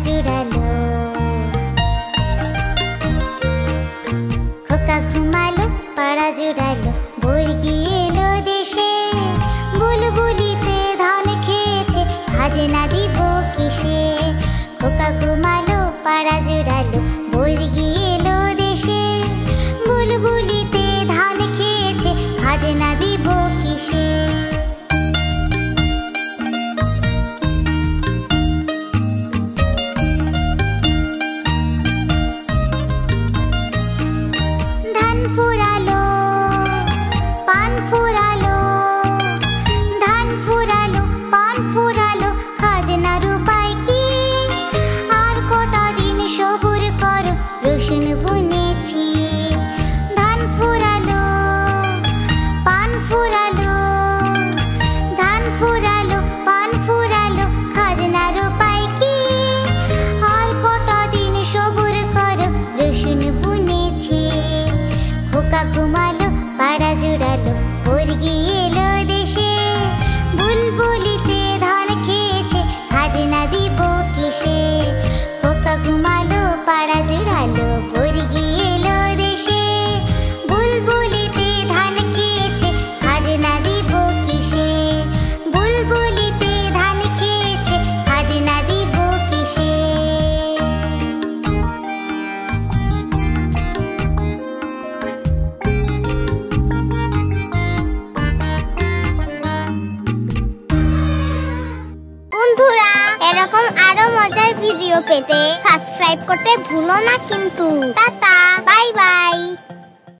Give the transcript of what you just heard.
জুড়ালো। খোকা ঘুমালো পাড়া জুড়ালো, বর্গি এলো দেশে। বুলবুলিতে ধান খেয়েছে, খাজনা দিব কিসে? খোকা ঘুমালো পাড়া জুড়ালো, বর্গি এলো দেশে। বুলবুলিতে ধান খেয়েছে, খাজনা দিব কিসে? ধান ফুরালো পান ফুরালো, ধান ফুরালো পান ফুরালো, খাজনার উপায় কি? আর কটা দিন সবুর করো, রসুন বুনেছি। ধান ফুরালো পান ফুরালো, ধান ফুরালো পান ফুরালো, খাজনার উপায় কি? আর কটা দিন সবুর করো, রসুন বুনেছি। খোকা ঘুমালো পাড়া জুড়ালো, বর্গি এলো দেশে। বুলবুলিতে ধান খেয়েছে, খাজনা দিব কিসে? খোকা ঘুমালো পাড়া জুড়ালো, বর্গি এলো দেশে। বুলবুলিতে ধান খেয়েছে, খাজনা দিব কিসে? বুলবুলিতে ধান খেয়েছে, খাজনা দিব কিসে? বন্ধুরা, এরকম আরো মজার ভিডিও পেতে সাবস্ক্রাইব করতে ভুলো না কিন্তু। Tata, bye bye.